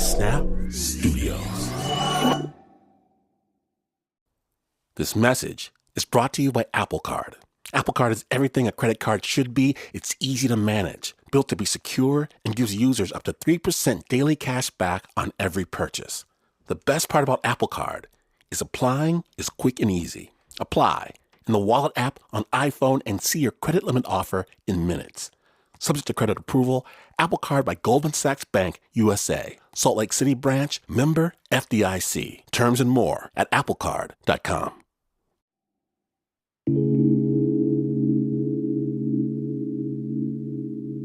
Snap Studios. This message is brought to you by Apple Card. Apple Card is everything a credit card should be. It's easy to manage, built to be secure, and gives users up to 3% daily cash back on every purchase. The best part about Apple Card is applying is quick and easy. Apply in the Wallet app on iPhone and see your credit limit offer in minutes. Subject to credit approval, Apple Card by Goldman Sachs Bank, USA. Salt Lake City branch, member FDIC. Terms and more at applecard.com.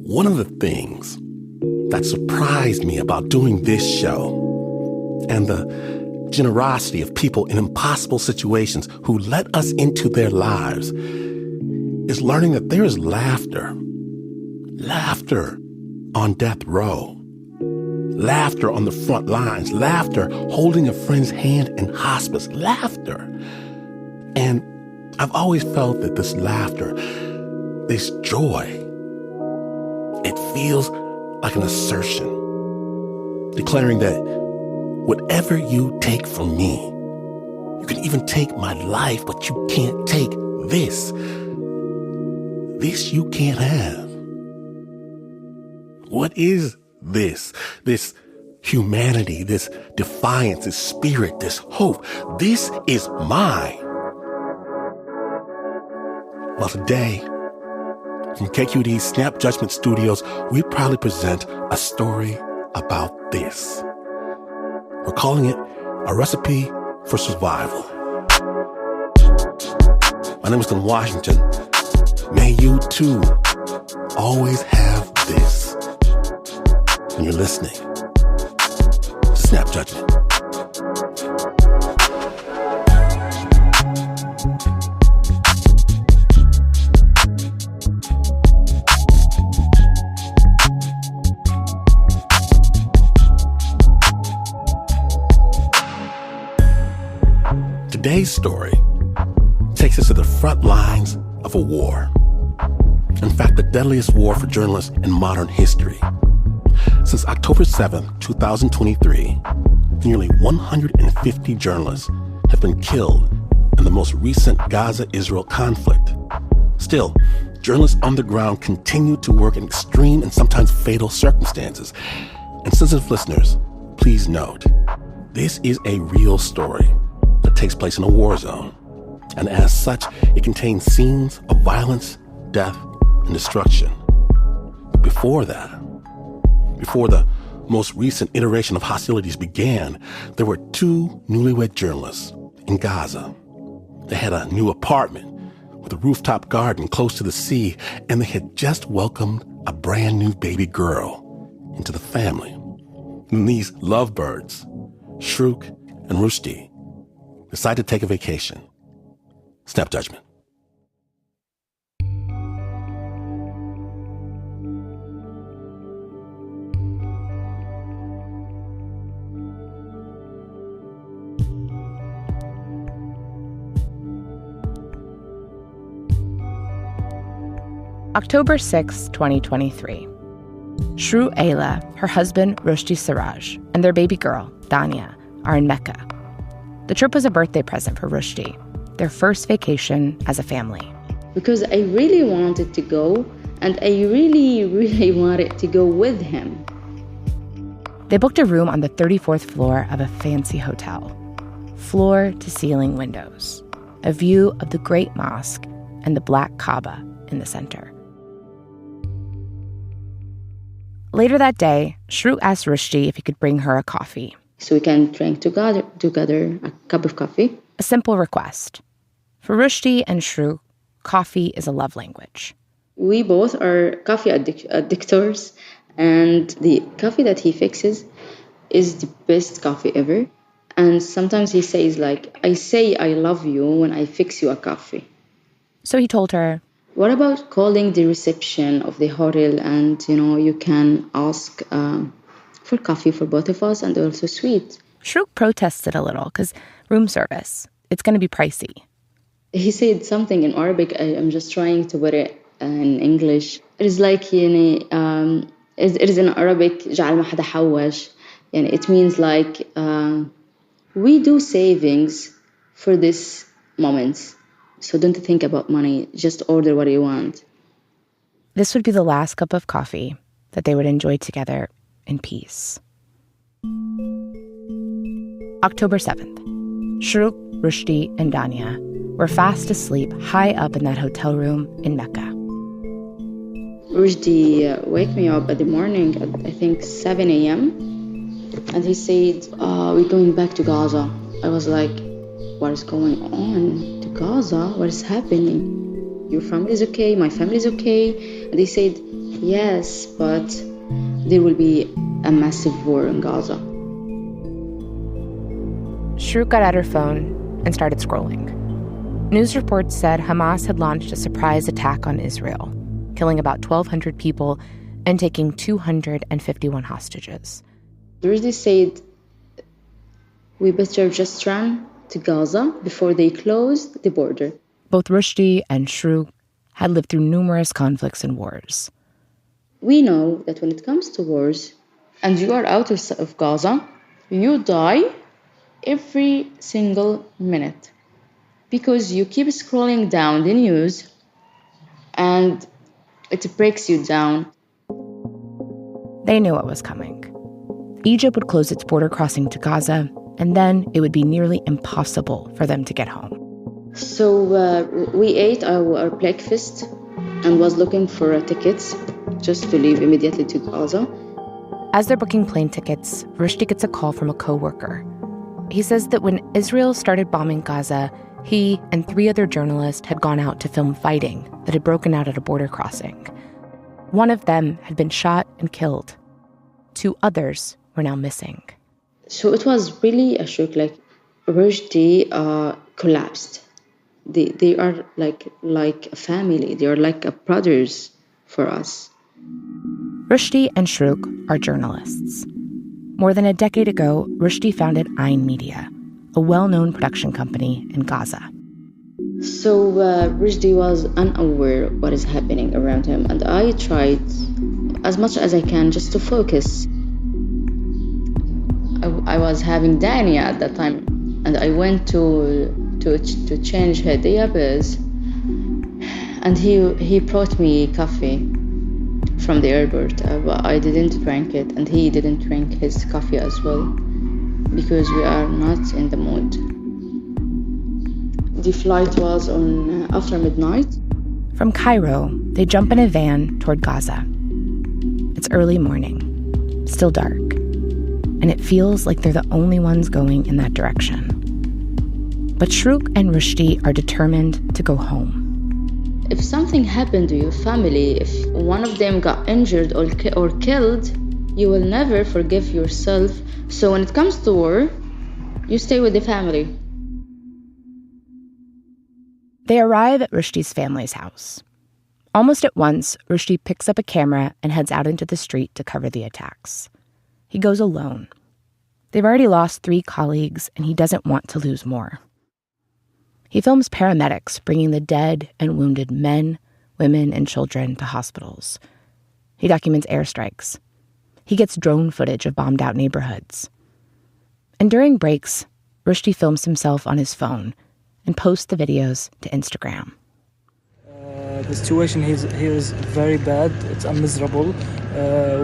One of the things that surprised me about doing this show and the generosity of people in impossible situations who let us into their lives is learning that there is laughter on death row, laughter on the front lines, laughter holding a friend's hand in hospice, laughter. And I've always felt that this laughter, this joy, it feels like an assertion, declaring that whatever you take from me, you can even take my life, but you can't take this. This you can't have. What is this? This humanity, this defiance, this spirit, this hope. This is mine. Well, today, from KQED's Snap Judgment Studios, we proudly present a story about this. We're calling it A Recipe for Survival. My name is Glenn Washington. May you, too, always have this when you're listening to Snap Judgment. Today's story takes us to the front lines of a war. In fact, the deadliest war for journalists in modern history. Since October 7th, 2023, nearly 150 journalists have been killed in the most recent Gaza-Israel conflict. Still, journalists on the ground continue to work in extreme and sometimes fatal circumstances. And sensitive listeners, please note, this is a real story that takes place in a war zone. And as such, it contains scenes of violence, death, and destruction. But before that, before the most recent iteration of hostilities began, there were two newlywed journalists in Gaza. They had a new apartment with a rooftop garden close to the sea, and they had just welcomed a brand new baby girl into the family. And these lovebirds, Shrouq and Roshdi, decided to take a vacation. Snap Judgment. October 6, 2023. Shru Ayla, her husband Roshdi Siraj, and their baby girl, Dania, are in Mecca. The trip was a birthday present for Roshdi, their first vacation as a family. Because I really wanted to go, and I really wanted to go with him. They booked a room on the 34th floor of a fancy hotel. Floor-to-ceiling windows, a view of the Great Mosque and the Black Kaaba in the center. Later that day, Shrouk asked Roshdi if he could bring her a coffee. So we can drink together a cup of coffee. A simple request. For Roshdi and Shrouk, coffee is a love language. We both are coffee addictors, and the coffee that he fixes is the best coffee ever. And sometimes he says, like, I say I love you when I fix you a coffee. So he told her, what about calling the reception of the hotel and, you can ask for coffee for both of us and also sweet. Shrouk protested a little because room service, it's going to be pricey. He said something in Arabic. I'm just trying to put it in English. It is like, it is in Arabic, جعل ما حدا حوش. And it means like we do savings for this moment. So don't think about money. Just order what you want. This would be the last cup of coffee that they would enjoy together in peace. October 7th. Shrouq, Roshdi, and Dania were fast asleep high up in that hotel room in Mecca. Roshdi wake me up at the morning at, I think, 7 a.m. And he said, we're going back to Gaza. I was like, what is going on to Gaza? What is happening? Your family is okay, my family is okay. And they said, yes, but there will be a massive war in Gaza. Shrouq got out her phone and started scrolling. News reports said Hamas had launched a surprise attack on Israel, killing about 1,200 people and taking 251 hostages. Roshdi said, we better just run to Gaza before they closed the border. Both Roshdi and Shrouq had lived through numerous conflicts and wars. We know that when it comes to wars, and you are out of Gaza, you die every single minute. Because you keep scrolling down the news, and it breaks you down. They knew what was coming. Egypt would close its border crossing to Gaza, and then it would be nearly impossible for them to get home. So we ate our breakfast and was looking for tickets just to leave immediately to Gaza. As they're booking plane tickets, Roshdi gets a call from a co-worker. He says that when Israel started bombing Gaza, he and 3 other journalists had gone out to film fighting that had broken out at a border crossing. One of them had been shot and killed. 2 others were now missing. So it was really a shock. Like Roshdi collapsed. They are like a family. They are like brothers for us. Roshdi and Shrouq are journalists. More than a decade ago, Roshdi founded Ayn Media, a well-known production company in Gaza. So Roshdi was unaware of what is happening around him, and I tried as much as I can just to focus. I was having Dania at that time, and I went to change her diapers, and he brought me coffee from the airport, but I didn't drink it, and he didn't drink his coffee as well, because we are not in the mood. The flight was on after midnight. From Cairo, they jump in a van toward Gaza. It's early morning, still dark, and it feels like they're the only ones going in that direction. But Shrouq and Roshdi are determined to go home. If something happened to your family, if one of them got injured or killed, you will never forgive yourself. So when it comes to war, you stay with the family. They arrive at Roshdi's family's house. Almost at once, Roshdi picks up a camera and heads out into the street to cover the attacks. He goes alone. They've already lost 3 colleagues, and he doesn't want to lose more. He films paramedics bringing the dead and wounded men, women, and children to hospitals. He documents airstrikes. He gets drone footage of bombed-out neighborhoods. And during breaks, Roshdi films himself on his phone and posts the videos to Instagram. The situation here is very bad. It's miserable.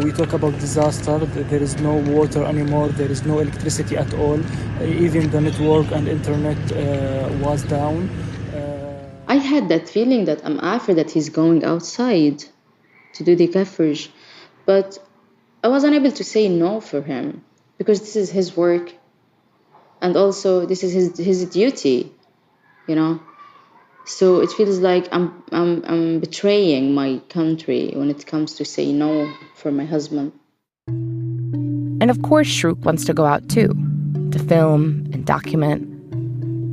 We talk about disaster. There is no water anymore. There is no electricity at all. Even the network and internet was down. I had that feeling that I'm afraid that he's going outside to do the coverage. But I was unable to say no for him because this is his work. And also this is his duty, you know. So it feels like I'm betraying my country when it comes to say no for my husband. And of course, Shrouq wants to go out too, to film and document.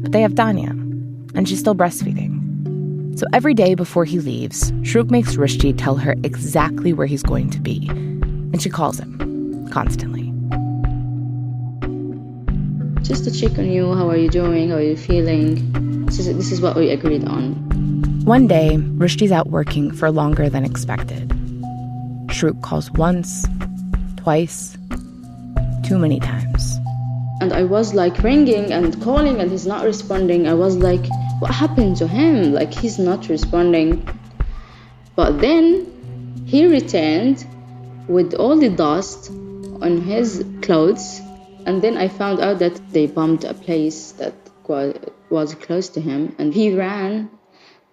But they have Dania, and she's still breastfeeding. So every day before he leaves, Shrouq makes Roshdi tell her exactly where he's going to be. And she calls him, constantly. Just to check on you, how are you doing, how are you feeling? This is what we agreed on. One day, Roshdi's out working for longer than expected. Shrouq calls once, twice, too many times. And I was like ringing and calling and he's not responding. I was like, what happened to him? Like, he's not responding. But then he returned with all the dust on his clothes. And then I found out that they bombed a place that was close to him. And he ran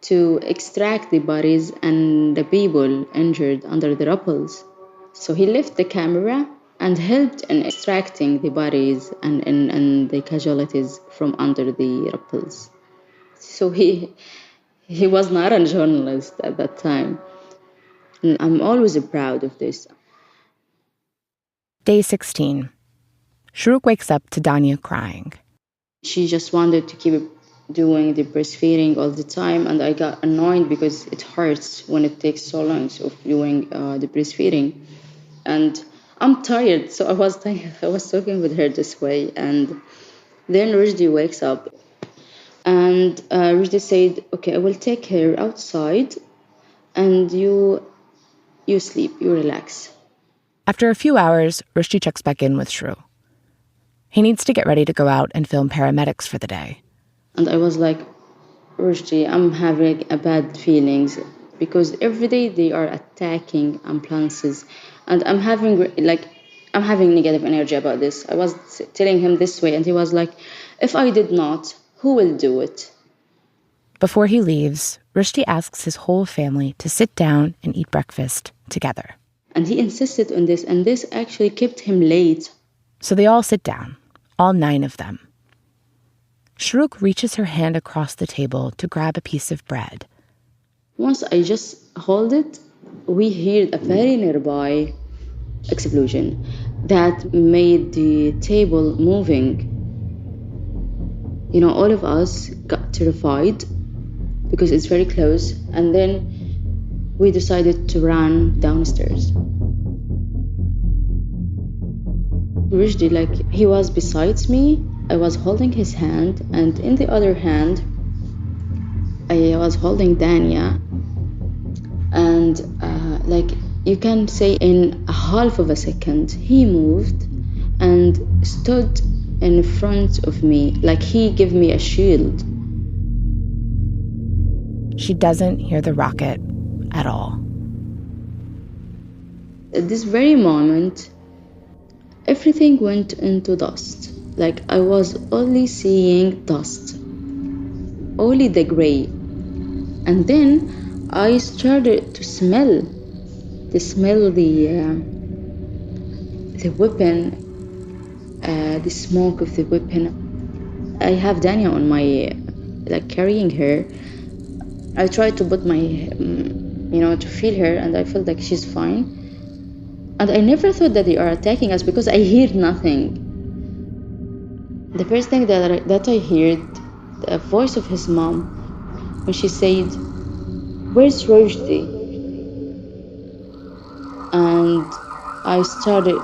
to extract the bodies and the people injured under the rubbles. So he left the camera and helped in extracting the bodies and the casualties from under the rubbles. So he was not a journalist at that time. And I'm always proud of this. Day 16. Shrook wakes up to Dania crying. She just wanted to keep doing the breastfeeding all the time, and I got annoyed because it hurts when it takes so long of doing the breastfeeding. And I'm tired, so I was talking with her this way. And then Roshdi wakes up, and Roshdi said, okay, I will take her outside, and you sleep, you relax. After a few hours, Roshdi checks back in with Shrouk. He needs to get ready to go out and film paramedics for the day. And I was like, Roshdi, I'm having bad feelings because every day they are attacking ambulances. And I'm having negative energy about this. I was telling him this way, and he was like, if I did not, who will do it? Before he leaves, Roshdi asks his whole family to sit down and eat breakfast together. And he insisted on this, and this actually kept him late. So they all sit down, all 9 of them. Shrouk reaches her hand across the table to grab a piece of bread. Once I just hold it, we heard a very nearby explosion that made the table moving. You know, all of us got terrified because it's very close, and then we decided to run downstairs. Roshdi, like, he was beside me. I was holding his hand, and in the other hand, I was holding Dania. And you can say in a half of a second, he moved and stood in front of me, like he gave me a shield. She doesn't hear the rocket at all. At this very moment, everything went into dust. Like, I was only seeing dust, only the gray. And then I started to smell the weapon, the smoke of the weapon. I have Dania on my, carrying her. I tried to put my, to feel her, and I felt like she's fine. And I never thought that they are attacking us because I heard nothing. The first thing that I heard, the voice of his mom, when she said, "Where's Roshdi?" And I started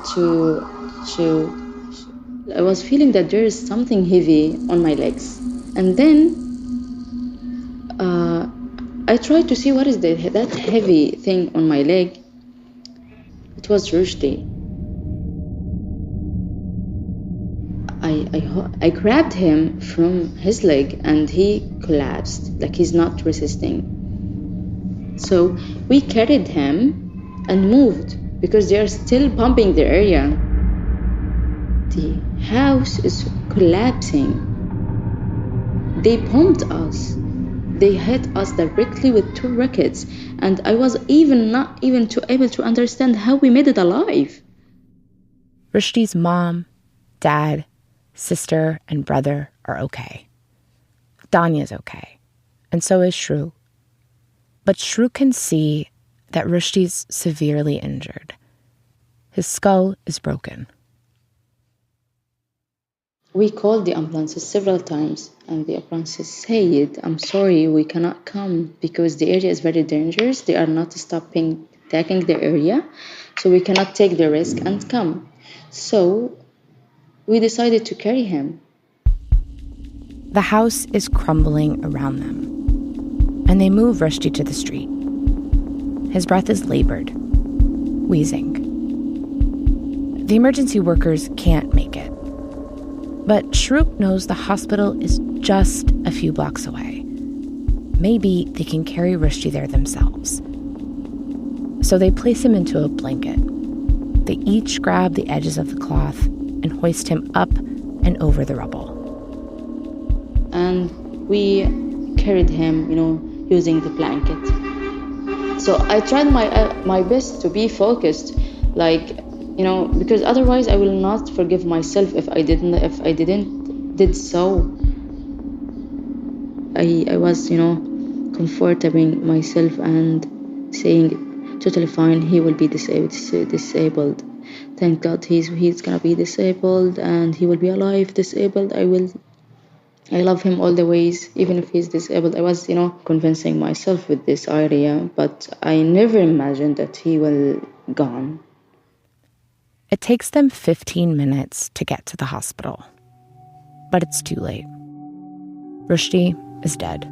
I was feeling that there is something heavy on my legs. And then I tried to see what is that heavy thing on my leg. It was Roshdi. I grabbed him from his leg and he collapsed, like he's not resisting. So we carried him and moved because they are still pumping the area. The house is collapsing. They pumped us. They hit us directly with 2 rockets, and I was not able to understand how we made it alive. Roshdi's mom, dad, sister, and brother are okay. Dania's okay, and so is Shrouk. But Shrouk can see that Roshdi's severely injured. His skull is broken. We called the ambulances several times, and the ambulances said, "I'm sorry, we cannot come because the area is very dangerous. They are not attacking the area, so we cannot take the risk and come." So we decided to carry him. The house is crumbling around them, and they move Roshdi to the street. His breath is labored, wheezing. The emergency workers can't make it. But Shrouk knows the hospital is just a few blocks away. Maybe they can carry Roshdi there themselves. So they place him into a blanket. They each grab the edges of the cloth and hoist him up and over the rubble. And we carried him, using the blanket. So I tried my best to be focused, because otherwise I will not forgive myself if I didn't did so. I was, comforting myself and saying, totally fine, he will be disabled. Thank God he's gonna be disabled and he will be alive, disabled. I love him all the ways, even if he's disabled. I was, convincing myself with this idea, but I never imagined that he will gone. It takes them 15 minutes to get to the hospital. But it's too late. Roshdi is dead.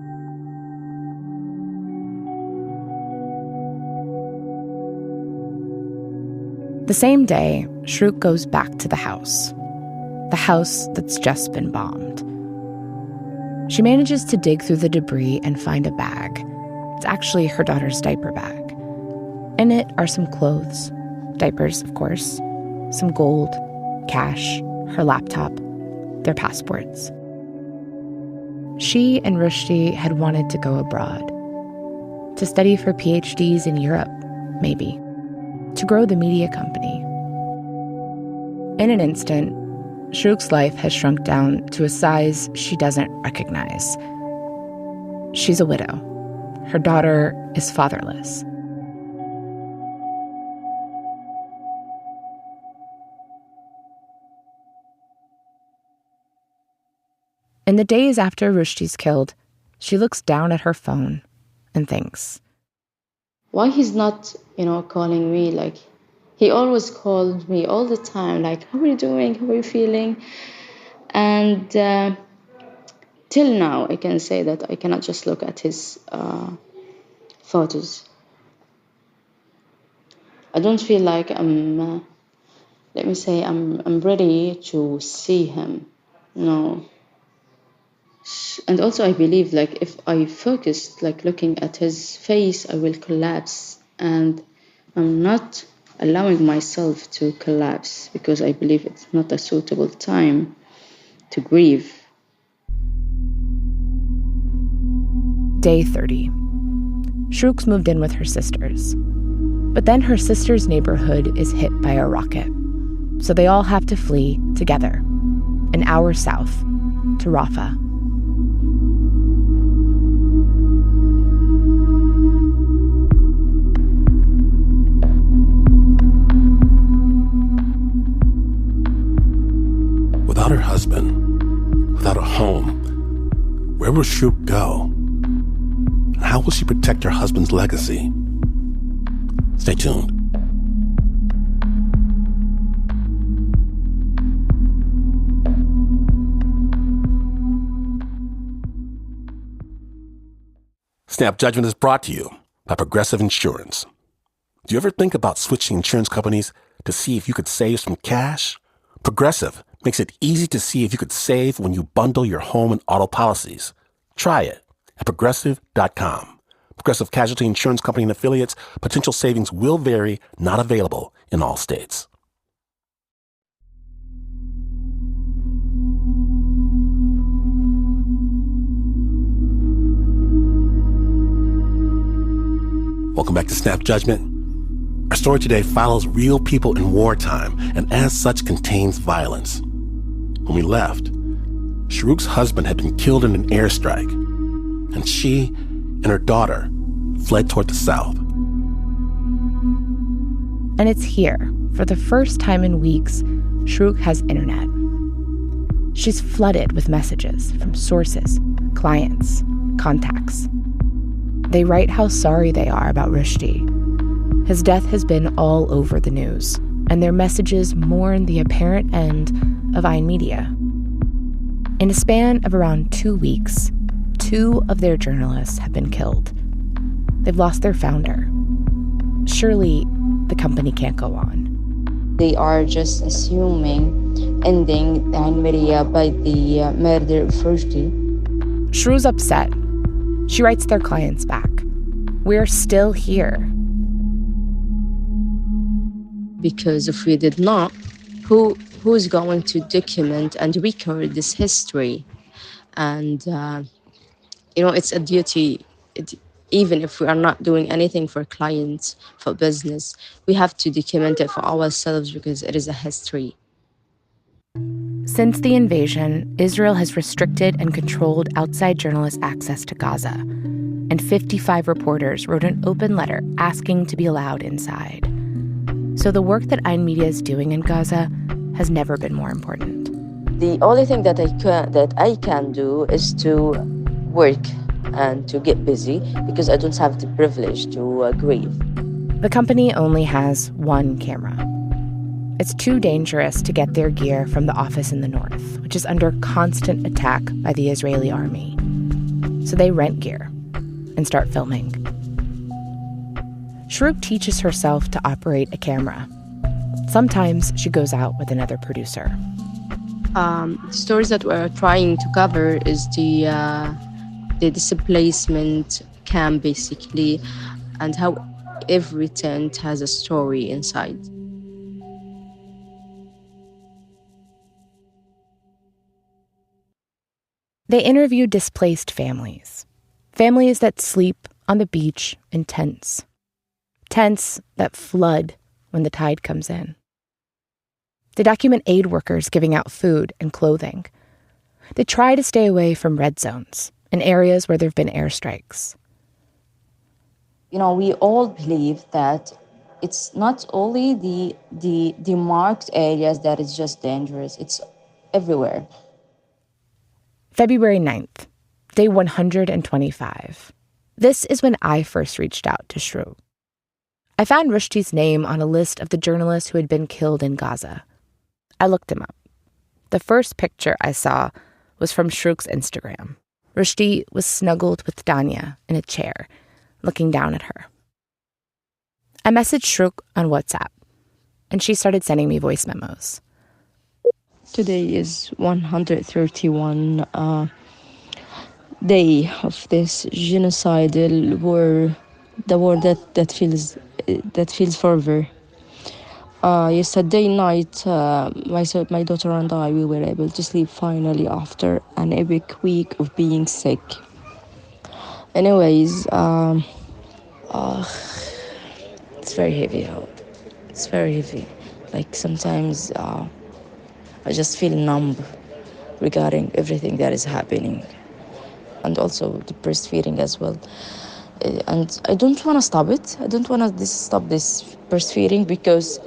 The same day, Shrouk goes back to the house that's just been bombed. She manages to dig through the debris and find a bag. It's actually her daughter's diaper bag. In it are some clothes, diapers, of course, some gold, cash, her laptop, their passports. She and Roshdi had wanted to go abroad, to study for PhDs in Europe, maybe, to grow the media company. In an instant, Shrouk's life has shrunk down to a size she doesn't recognize. She's a widow. Her daughter is fatherless. In the days after Roshdi's killed, she looks down at her phone and thinks, why he's not, calling me? He always called me all the time, how are you doing? How are you feeling? And till now, I can say that I cannot just look at his photos. I don't feel like I'm ready to see him. No. And also I believe if I focus looking at his face, I will collapse, and I'm not allowing myself to collapse because I believe it's not a suitable time to grieve. Day 30. Shrouk's moved in with her sisters. But then her sister's neighborhood is hit by a rocket. So they all have to flee together, an hour south, to Rafah. Without her husband, without a home, where will Shrouk go? And how will she protect her husband's legacy? Stay tuned. Snap Judgment is brought to you by Progressive Insurance. Do you ever think about switching insurance companies to see if you could save some cash? Progressive makes it easy to see if you could save when you bundle your home and auto policies. Try it at Progressive.com. Progressive Casualty Insurance Company and affiliates. Potential savings will vary, not available in all states. Welcome back to Snap Judgment. Our story today follows real people in wartime and as such contains violence. When we left, Shrouk's husband had been killed in an airstrike, and she and her daughter fled toward the south. And it's here, for the first time in weeks, Shrouk has internet. She's flooded with messages from sources, clients, contacts. They write how sorry they are about Roshdi. His death has been all over the news, and their messages mourn the apparent end of Ayn Media. In a span of around 2 weeks, 2 of their journalists have been killed. They've lost their founder. Surely, the company can't go on. They are just assuming ending the media by the murder of Roshdi. Shrouq's upset. She writes their clients back. We're still here. Because if we did not, who's going to document and record this history? And, it's a duty. Even if we are not doing anything for clients, for business, we have to document it for ourselves because it is a history. Since the invasion, Israel has restricted and controlled outside journalists' access to Gaza, and 55 reporters wrote an open letter asking to be allowed inside. So the work that Ein Media is doing in Gaza has never been more important. The only thing that I can do is to work and to get busy because I don't have the privilege to grieve. The company only has one camera. It's too dangerous to get their gear from the office in the north, which is under constant attack by the Israeli army. So they rent gear and start filming. Shrouk teaches herself to operate a camera. Sometimes she goes out with another producer. Stories that we're trying to cover is the displacement camp, basically, and how every tent has a story inside. They interview displaced families that sleep on the beach in tents that flood when the tide comes in. They document aid workers giving out food and clothing. They try to stay away from red zones in areas where there have been airstrikes. We all believe that it's not only the marked areas that is just dangerous, it's everywhere. February 9th, day 125. This is when I first reached out to Shrouk. I found Roshdi's name on a list of the journalists who had been killed in Gaza. I looked him up. The first picture I saw was from Shrouk's Instagram. Roshdi was snuggled with Danya in a chair, looking down at her. I messaged Shrouk on WhatsApp, and she started sending me voice memos. Today is 131 day of this genocidal war, the war that feels forever. Yesterday night, my daughter and I, we were able to sleep finally after an epic week of being sick. Anyways, it's very heavy out. It's very heavy. Like sometimes I just feel numb regarding everything that is happening, and also the breastfeeding as well. And I don't want to stop it. I don't want to stop this breastfeeding because,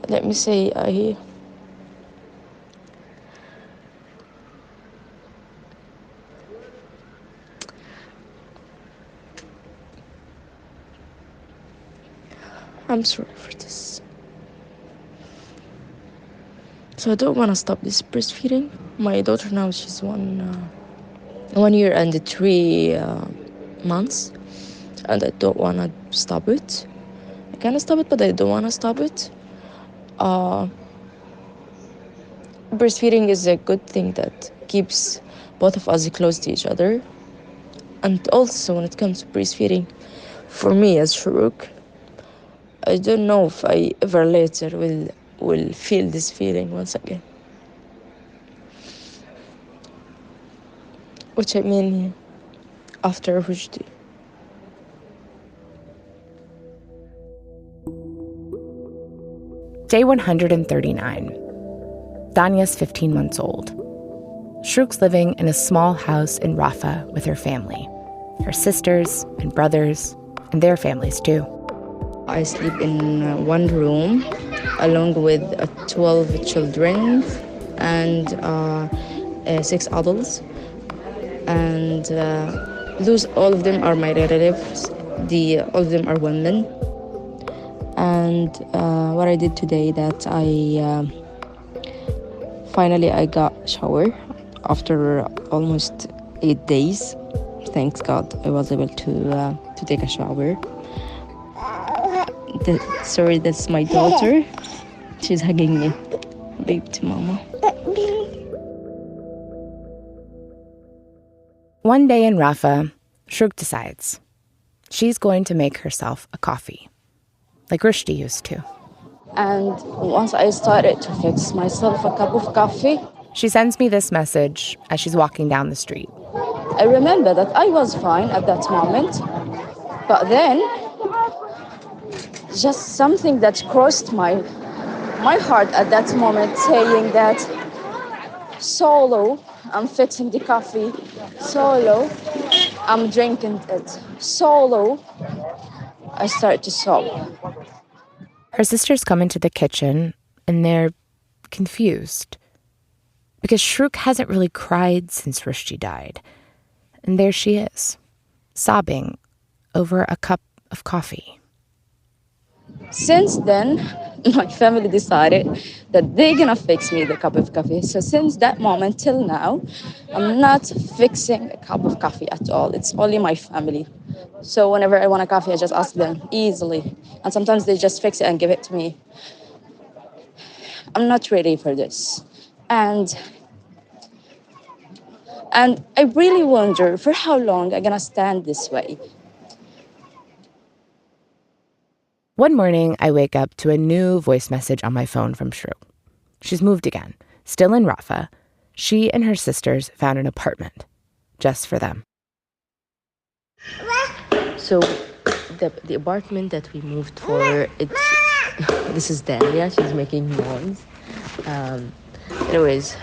let me say, I'm sorry for this. So I don't want to stop this breastfeeding. My daughter now, she's 1 year and 3 months, and I don't want to stop it. I can stop it, but I don't want to stop it. Breastfeeding is a good thing that keeps both of us close to each other. And also when it comes to breastfeeding, for me as Shrouk, I don't know if I ever later will feel this feeling once again. Which I mean after Roshdi. Day 139. Danya's 15 months old. Shrouk's living in a small house in Rafah with her family, her sisters and brothers, and their families too. I sleep in one room along with 12 children and 6 adults. And those, all of them are my relatives. All of them are women. And what I did today, that I finally got shower after almost 8 days. Thanks God, I was able to take a shower. Sorry, that's my daughter. She's hugging me. Babe to mama. One day in Rafah, Shrouk decides she's going to make herself a coffee, like Roshdi used to. And once I started to fix myself a cup of coffee, she sends me this message as she's walking down the street. I remember that I was fine at that moment, but then just something that crossed my heart at that moment, saying that solo, I'm fixing the coffee, solo, I'm drinking it, solo, I start to sob. Her sisters come into the kitchen and they're confused because Shrouk hasn't really cried since Roshdi died. And there she is, sobbing over a cup of coffee. Since then, my family decided that they're gonna fix me the cup of coffee. So since that moment till now, I'm not fixing a cup of coffee at all. It's only my family. So whenever I want a coffee, I just ask them easily. And sometimes they just fix it and give it to me. I'm not ready for this. And I really wonder for how long I'm gonna stand this way. One morning, I wake up to a new voice message on my phone from Shrouk. She's moved again. Still in Rafah, she and her sisters found an apartment just for them. So the apartment that we moved for, this is Dania. She's making noise. Anyways,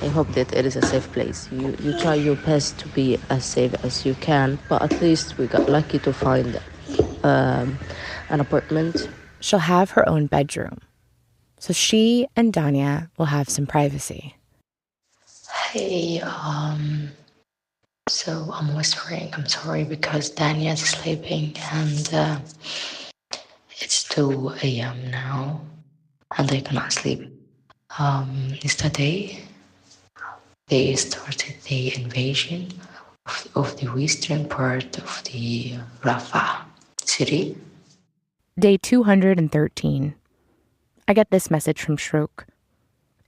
I hope that it is a safe place. You try your best to be as safe as you can, but at least we got lucky to find an apartment. She'll have her own bedroom, so she and Dania will have some privacy. Hey, so I'm whispering. I'm sorry because Dania is sleeping and it's 2 a.m. now and I cannot sleep. Yesterday, they started the invasion of the western part of the Rafah city. Day 213. I get this message from Shrouk.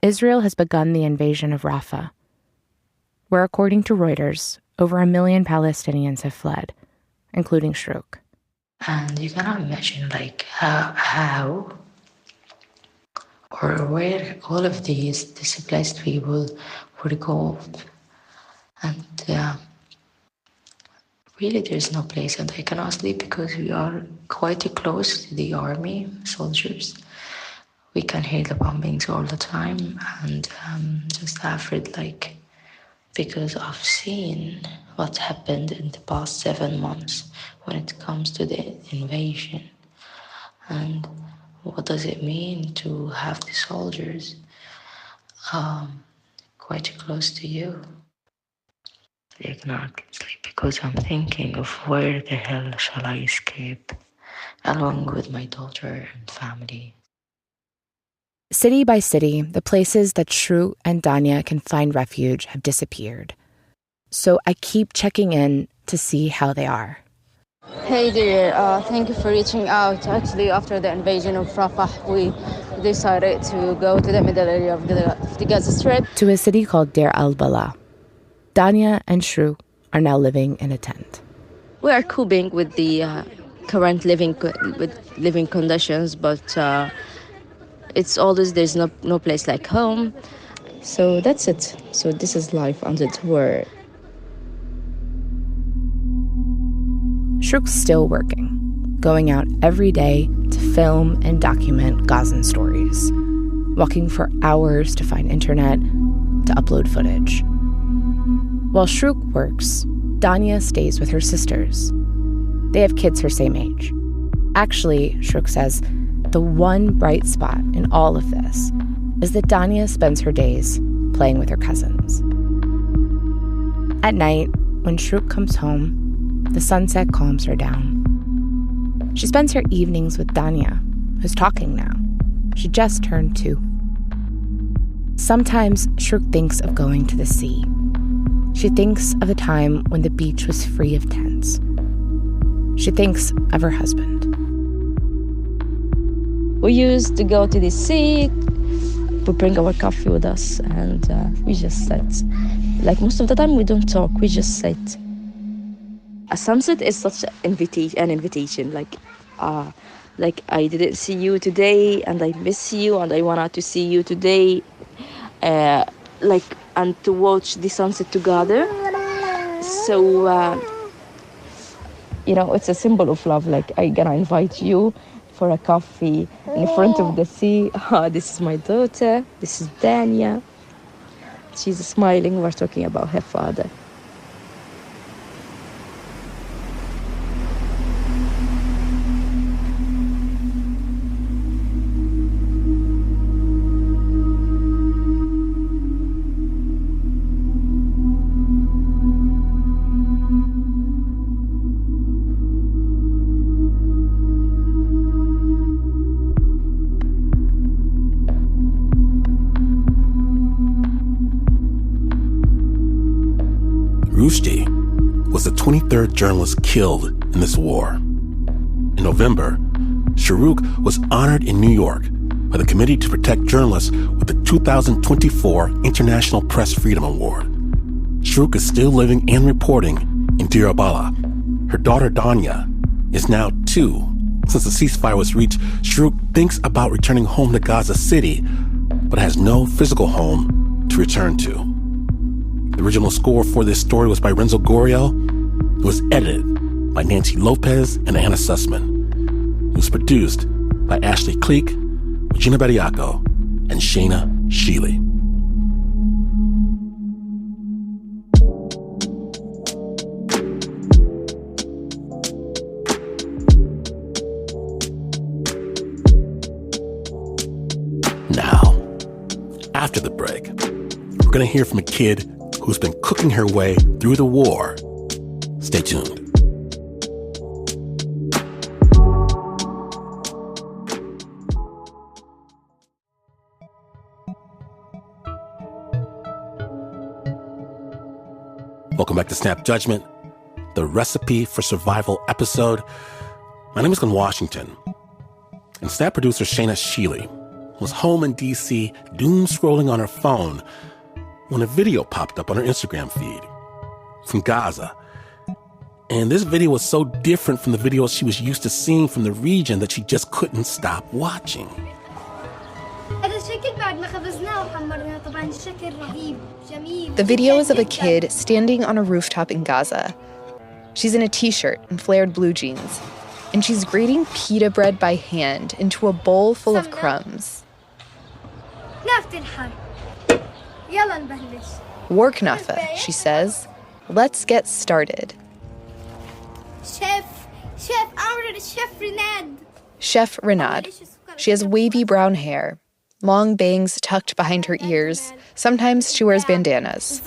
Israel has begun the invasion of Rafah, where, according to Reuters, over 1 million Palestinians have fled, including Shrouk. And you cannot imagine how or where all of these displaced people would go. And really there's no place, and I cannot sleep because we are quite close to the army soldiers. We can hear the bombings all the time, and just afraid, because I've seen what happened in the past 7 months when it comes to the invasion. And what does it mean to have the soldiers quite close to you? I cannot sleep because I'm thinking of where the hell shall I escape, along with my daughter and family. City by city, the places that Shrouk and Dania can find refuge have disappeared. So I keep checking in to see how they are. Hey dear, thank you for reaching out. Actually, after the invasion of Rafah, we decided to go to the middle area of the Gaza Strip. To a city called Deir al-Balah. Dania and Shrouk are now living in a tent. We are coping with the current living conditions, but it's always, there's no place like home. So that's it. So this is life on the tour. Shrouk's still working, going out every day to film and document Gazan stories, walking for hours to find internet, to upload footage. While Shrouk works, Dania stays with her sisters. They have kids her same age. Actually, Shrouk says, the one bright spot in all of this is that Dania spends her days playing with her cousins. At night, when Shrouk comes home, the sunset calms her down. She spends her evenings with Dania, who's talking now. She just turned 2. Sometimes Shrouk thinks of going to the sea. She thinks of a time when the beach was free of tents. She thinks of her husband. We used to go to the sea. We bring our coffee with us, and we just sit. Like most of the time, we don't talk. We just sit. A sunset is such an invitation. Like I didn't see you today, and I miss you, and I wanted to see you today. And to watch the sunset together. So, it's a symbol of love. Like, I'm gonna invite you for a coffee in front of the sea. This is my daughter. This is Dania. She's smiling. We're talking about her father. Roshdi was the 23rd journalist killed in this war. In November, Shrouk was honored in New York by the Committee to Protect Journalists with the 2024 International Press Freedom Award. Shrouk is still living and reporting in Deir al-Balah. Her daughter, Danya, is now 2. Since the ceasefire was reached, Shrouk thinks about returning home to Gaza City, but has no physical home to return to. The original score for this story was by Renzo Gorrio. It was edited by Nancy López and Anna Sussman. It was produced by Ashley Cleek, Regina Bediako, and Shaina Shealy. Now, after the break, we're going to hear from a kid who's been cooking her way through the war. Stay tuned. Welcome back to Snap Judgment, the Recipe for Survival episode. My name is Glenn Washington, and Snap producer Shaina Shealy was home in D.C. doom scrolling on her phone when a video popped up on her Instagram feed from Gaza. And this video was so different from the videos she was used to seeing from the region that she just couldn't stop watching. The video is of a kid standing on a rooftop in Gaza. She's in a t-shirt and flared blue jeans, and she's grating pita bread by hand into a bowl full of crumbs. Work Nafa, she says. Let's get started. Chef Renad. She has wavy brown hair, long bangs tucked behind her ears. Sometimes she wears bandanas.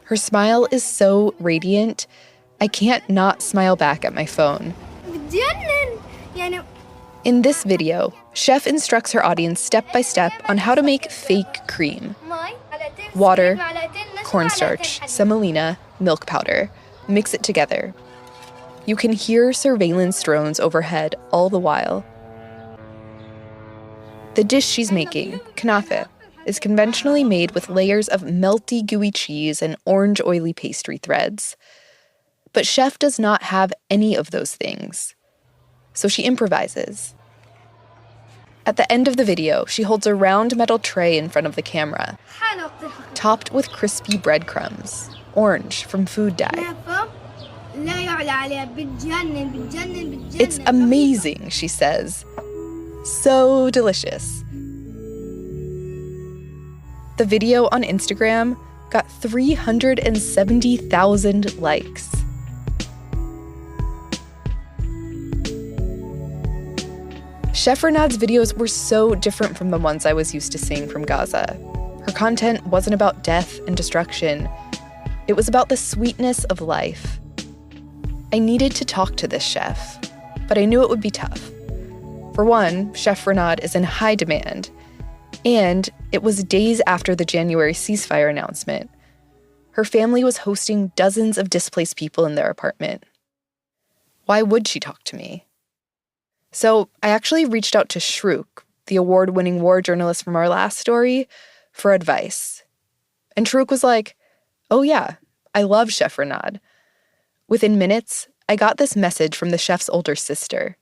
Her smile is so radiant, I can't not smile back at my phone. In this video, Chef instructs her audience step by step on how to make fake cream. Water, cornstarch, semolina, milk powder. Mix it together. You can hear surveillance drones overhead all the while. The dish she's making, knafe, is conventionally made with layers of melty, gooey cheese and orange, oily pastry threads. But Chef does not have any of those things. So she improvises. At the end of the video, she holds a round metal tray in front of the camera, topped with crispy breadcrumbs, orange from food dye. It's amazing, she says. So delicious. The video on Instagram got 370,000 likes. Chef Renad's videos were so different from the ones I was used to seeing from Gaza. Her content wasn't about death and destruction. It was about the sweetness of life. I needed to talk to this chef, but I knew it would be tough. For one, Chef Renad is in high demand, and it was days after the January ceasefire announcement. Her family was hosting dozens of displaced people in their apartment. Why would she talk to me? So I actually reached out to Shrouk, the award-winning war journalist from our last story, for advice. And Shrouk was like, oh yeah, I love Chef Renad. Within minutes, I got this message from the chef's older sister.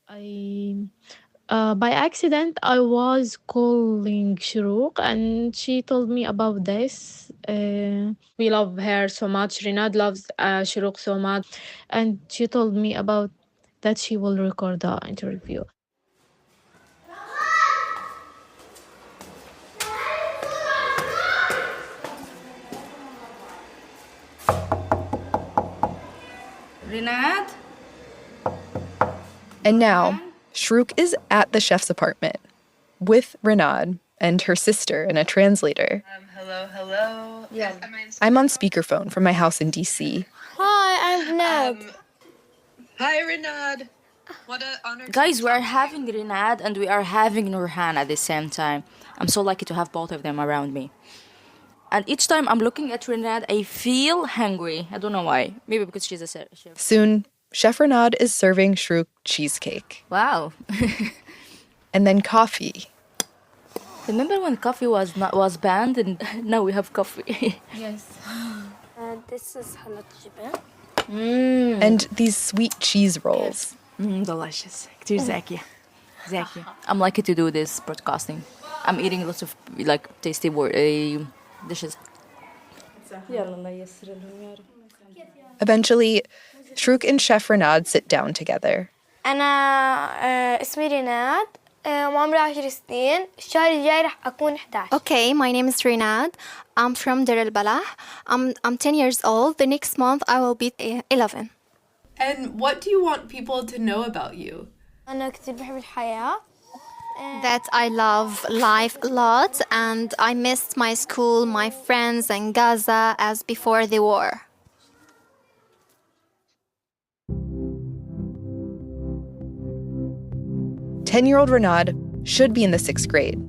By accident, I was calling Shrouk and she told me about this. We love her so much. Renad loves Shrouk so much. And she told me about that she will record the interview. Renad? And now, Shrouk is at the chef's apartment with Renad and her sister and a translator. Hello. Yeah. I'm on speakerphone from my house in D.C. Hi, I'm Renad. Hi, Renad. What an honor. Guys, we are having Renad and we are having Nurhan at the same time. I'm so lucky to have both of them around me. And each time I'm looking at Renad, I feel hungry. I don't know why. Maybe because she's a chef. Soon, Chef Renad is serving Shrouk cheesecake. Wow. And then coffee. Remember when coffee was banned and now we have coffee? Yes. This is halat jibin. And these sweet cheese rolls. Delicious. كتير زاكية. I'm lucky to do this broadcasting. I'm eating lots of tasty dishes. Eventually, Shrouk and Chef Renad sit down together. أنا اسمي ريناد وعمري 10 سنين. الشهر الجاي رح أكون 11. Okay, my name is Renad. I'm from Dar el Balah. I'm 10 years old. The next month I will be 11. And what do you want people to know about you? أنا كتير بحب الحياة. That I love life a lot and I missed my school, my friends and Gaza as before the war. Ten-year-old Renad should be in the 6th grade,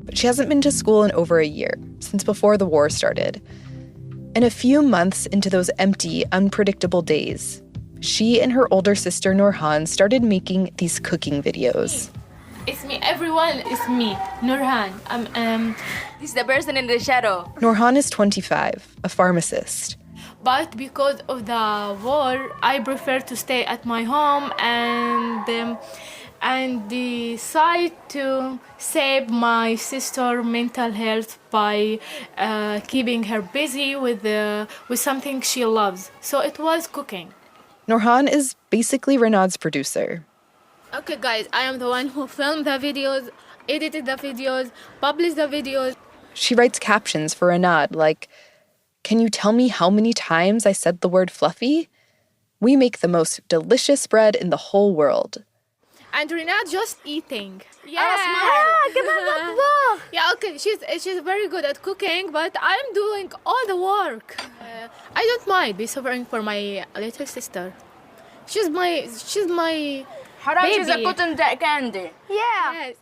but she hasn't been to school in over a year, since before the war started. And a few months into those empty, unpredictable days, she and her older sister Nurhan started making these cooking videos. It's me. Everyone is me. Nurhan. This is the person in the shadow. Nurhan is 25, a pharmacist. But because of the war, I prefer to stay at my home and decide to save my sister's mental health by keeping her busy with something she loves. So it was cooking. Nurhan is basically Renad's producer. Okay, guys, I am the one who filmed the videos, edited the videos, published the videos. She writes captions for Renad like, "Can you tell me how many times I said the word fluffy? We make the most delicious bread in the whole world." And Renad just eating. Yeah, okay, she's very good at cooking, but I'm doing all the work. I don't mind be suffering for my little sister. She's my Haram, she's a cotton candy. Yeah. Yes.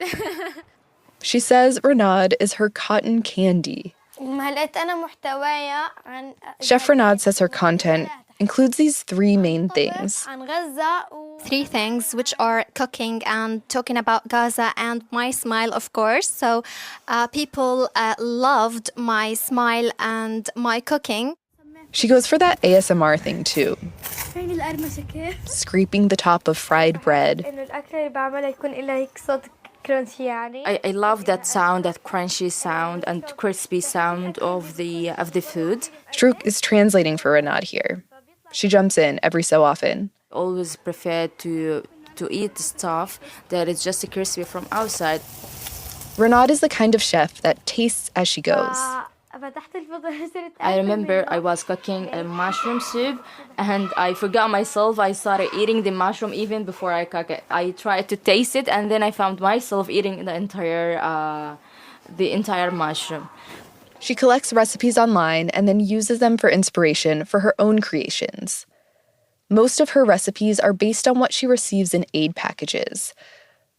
She says Renad is her cotton candy. هلقيت أنا محتوايا عن Chef Renad says her content includes these 3 main things. عن غزة 3 things, which are cooking and talking about Gaza and my smile, of course. So people loved my smile and my cooking. She goes for that ASMR thing too, فين القرمشة كيف؟ scraping the top of fried bread. إنه الأكل اللي بعمله يكون له هيك صوت كرانشي يعني. I love that sound, that crunchy sound and crispy sound of the food. Shrouk is translating for Renad here. She jumps in every so often. Always prefer to eat stuff that is just crispy from outside. Renad is the kind of chef that tastes as she goes. I remember I was cooking a mushroom soup and I forgot myself. I started eating the mushroom even before I cook it. I tried to taste it and then I found myself eating the entire mushroom. She collects recipes online and then uses them for inspiration for her own creations. Most of her recipes are based on what she receives in aid packages,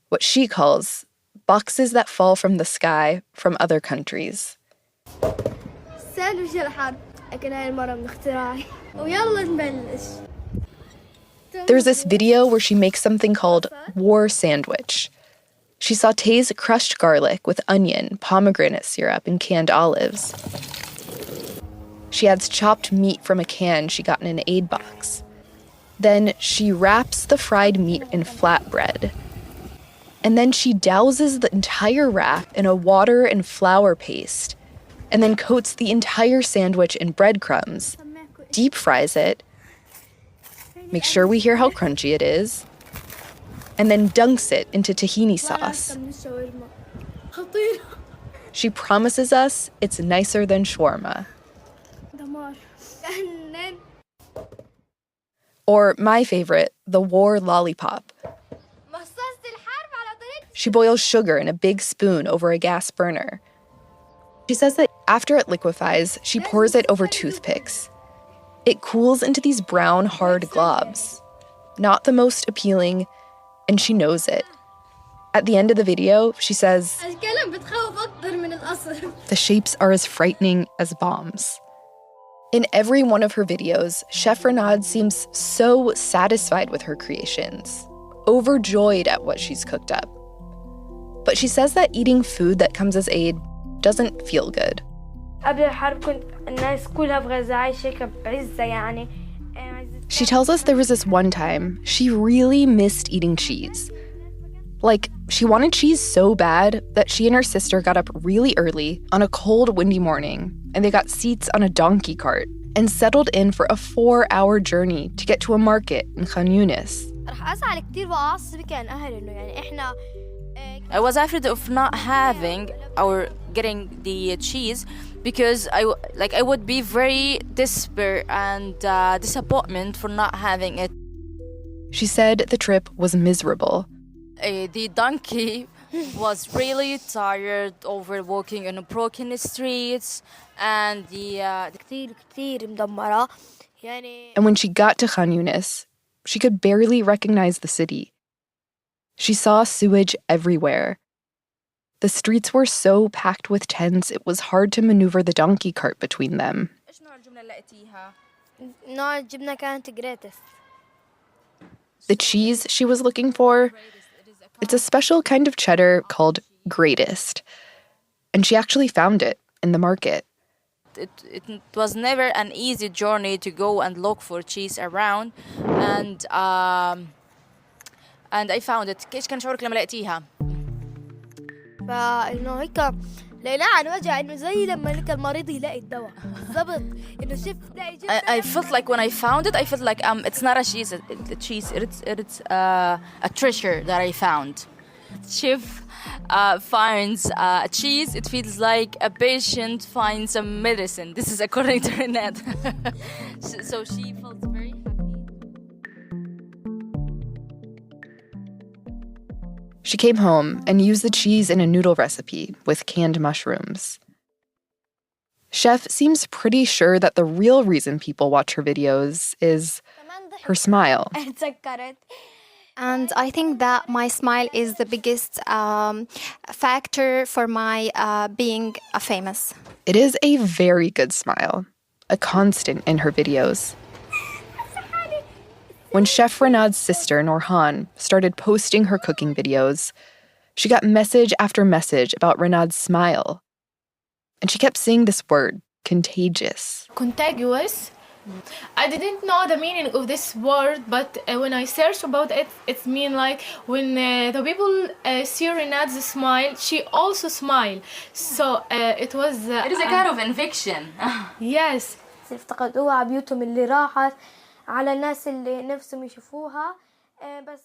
what she calls boxes that fall from the sky from other countries. سالوا الحرب لكن هاي المرة من اختراعي ويلا نبلش There's this video where she makes something called war sandwich. She sautés crushed garlic with onion, pomegranate syrup, and canned olives. She adds chopped meat from a can she got in an aid box. Then she wraps the fried meat in flatbread. And then she douses the entire wrap in a water and flour paste, and then coats the entire sandwich in breadcrumbs, deep fries it, make sure we hear how crunchy it is, and then dunks it into tahini sauce. She promises us it's nicer than shawarma. Or my favorite, the war lollipop. She boils sugar in a big spoon over a gas burner. She says that after it liquefies, she pours it over toothpicks. It cools into these brown, hard globs. Not the most appealing, and she knows it. At the end of the video, she says, the shapes are as frightening as bombs. In every one of her videos, Chef Renad seems so satisfied with her creations, overjoyed at what she's cooked up. But she says that eating food that comes as aid doesn't feel good. She tells us there was this one time she really missed eating cheese. Like, she wanted cheese so bad that she and her sister got up really early on a cold, windy morning, and they got seats on a donkey cart and settled in for a 4-hour journey to get to a market in Khan Yunis. I was afraid of not having or getting the cheese because I would be very desperate and disappointment for not having it. She said the trip was miserable. The donkey was really tired over walking in broken streets and And when she got to Khan Yunis, she could barely recognize the city. She saw sewage everywhere. The streets were so packed with tents, it was hard to maneuver the donkey cart between them. The cheese she was looking for, it's a special kind of cheddar called greatest. And she actually found it in the market. It was never an easy journey to go and look for cheese around, and I found it. كيف كان شعورك لما لقيتيها؟ فإنه هيك لقيناها عن وجع إنه زي لما هيك المريض يلاقي الدواء بالضبط إنه شفت تلاقي I felt like when I found it, I felt like it's not a cheese, it's a treasure that I found. Chef finds a cheese, it feels like a patient finds a medicine. This is according to Renad. So she felt very happy. She came home and used the cheese in a noodle recipe with canned mushrooms. Chef seems pretty sure that the real reason people watch her videos is her smile. And I think that my smile is the biggest factor for my being famous. It is a very good smile, a constant in her videos. When Chef Renad's sister, Norhan, started posting her cooking videos, she got message after message about Renad's smile. And she kept saying this word, contagious. Contagious? I didn't know the meaning of this word, but when I searched about it, it means like when the people see Renad's smile, she also smile. So it was... it is a kind of infection. Yes. افتقدوها على بيوتهم اللي راحت على الناس اللي نفسهم يشوفوها بس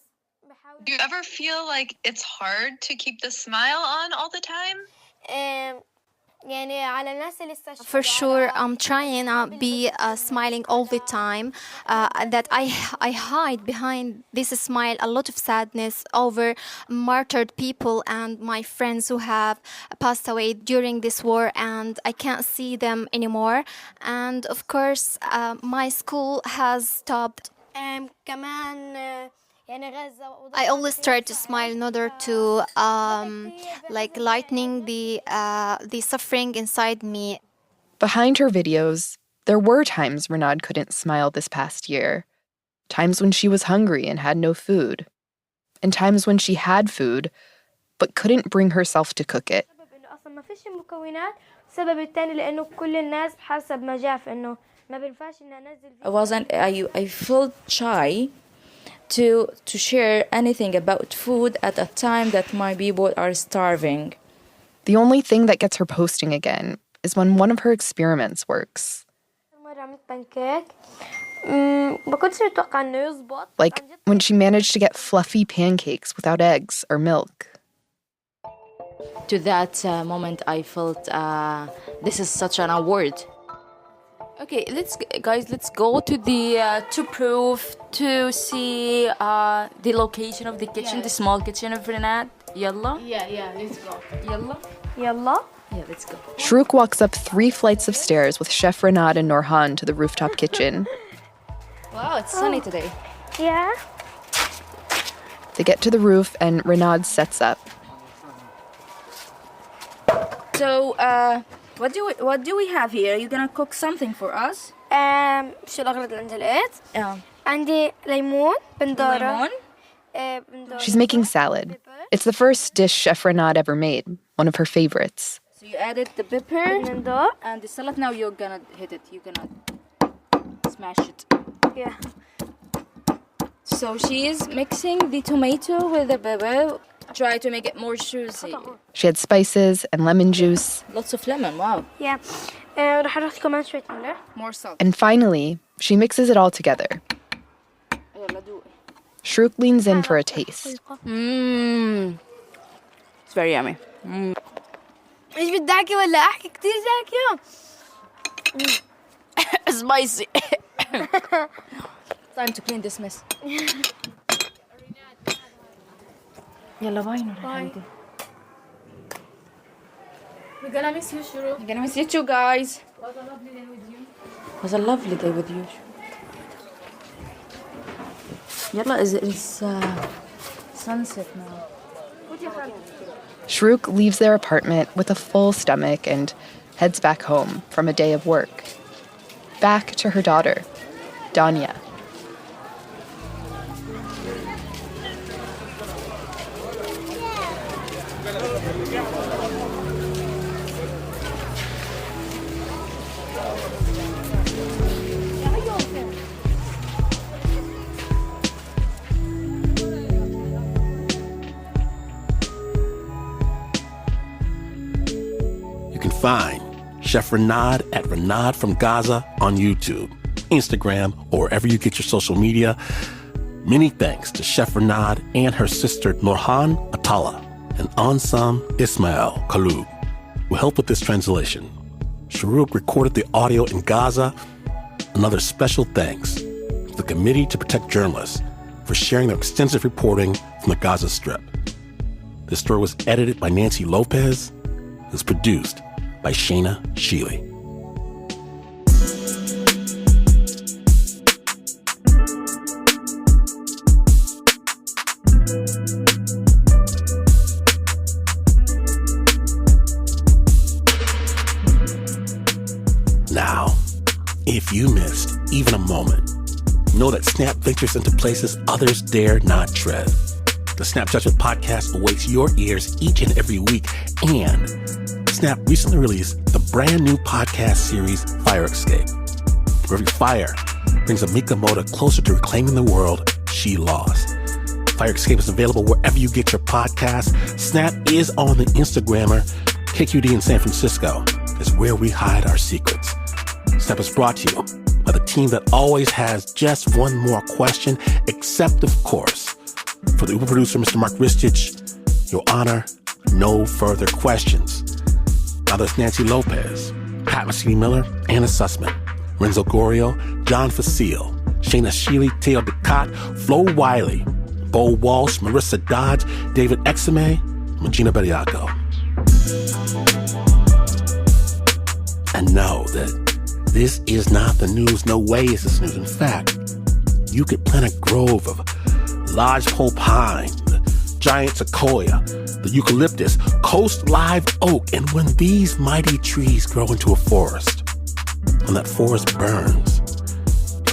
Do you ever feel like it's hard to keep the smile on all the time? For sure, I'm trying to be smiling all the time. That I hide behind this smile a lot of sadness over martyred people and my friends who have passed away during this war, and I can't see them anymore. And of course, my school has stopped. I always try to smile in order to lightening the suffering inside me. Behind her videos, there were times Renad couldn't smile this past year. times when she was hungry and had no food, and times when she had food but couldn't bring herself to cook it. I felt shy to share anything about food at a time that my people are starving. The only thing that gets her posting again is when one of her experiments works. Like when she managed to get fluffy pancakes without eggs or milk. To that moment, I felt this is such an award. Okay, let's go to the to proof to see the location of the kitchen, the small kitchen of Renad. Yalla? Yeah, let's go. Yalla? Yalla. Yeah, let's go. Shrook walks up 3 flights of stairs with Chef Renad and Norhan to the rooftop kitchen. Wow, it's sunny today. Yeah. They get to the roof and Renad sets up. So, what do we have here? Are you gonna cook something for us? شو الأغراض اللي عندي لقيت؟ عندي ليمون بندورة. She's making salad. It's the first dish Chef Renad ever made, one of her favorites. So you added the pepper and the salad. Now you're gonna hit it. You're gonna smash it. Yeah. So she is mixing the tomato with the pepper. Try to make it more juicy. She had spices and lemon juice. Lots of lemon, wow. Yeah. راح أحط كمان شوية ملح. More salt. And finally, she mixes it all together. Shrook leans in for a taste. It's very yummy. إيش بداكي ولا أحكي كتير زاكية؟ Spicy. Time to clean this mess. يلا باي نور حبيبتي. We're gonna miss you, Shrook. We're gonna miss you too, guys. Was a lovely day with you. Was a lovely day with you. يلا it's sunset now. Shrook leaves their apartment with a full stomach and heads back home from a day of work. Back to her daughter, Danya. Find Chef Renad at Renad from Gaza on YouTube, Instagram, or wherever you get your social media. Many thanks to Chef Renad and her sister Norhan Atala and Ansam Ismail Kalub, who helped with this translation. Shrouk recorded the audio in Gaza. Another special thanks to the Committee to Protect Journalists for sharing their extensive reporting from the Gaza Strip. This story was edited by Nancy López. It was produced by Shaina Shealy. Now, if you missed even a moment, know that Snap ventures into places others dare not tread. The Snap Judgment Podcast awaits your ears each and every week, and Snap recently released the brand new podcast series, Fire Escape, where every fire brings Amika Moda closer to reclaiming the world she lost. Fire Escape is available wherever you get your podcasts. Snap is on the Instagrammer. KQD in San Francisco is where we hide our secrets. Snap is brought to you by the team that always has just one more question, except, of course, for the Uber producer, Mr. Mark Ristich. Your Honor, no further questions. Now there's Nancy López, Pat Mesiti-Miller, Anna Sussman, Renzo Gorrio, John Facile, Shaina Shealy, Teo Ducot, Flo Wiley, Bo Walsh, Marissa Dodge, David Exame, Regina Bediako. And know that this is not the news. No way is this news. In fact, you could plant a grove of lodgepole pine, the giant sequoia, the eucalyptus, coast live oak, and when these mighty trees grow into a forest, when that forest burns,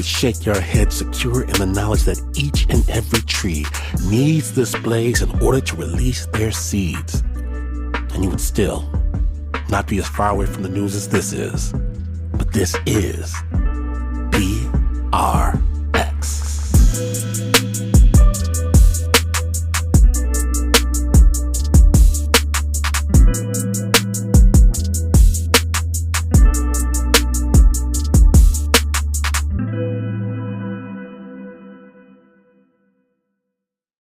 could shake your head secure in the knowledge that each and every tree needs this blaze in order to release their seeds. And you would still not be as far away from the news as this is. But this is BR.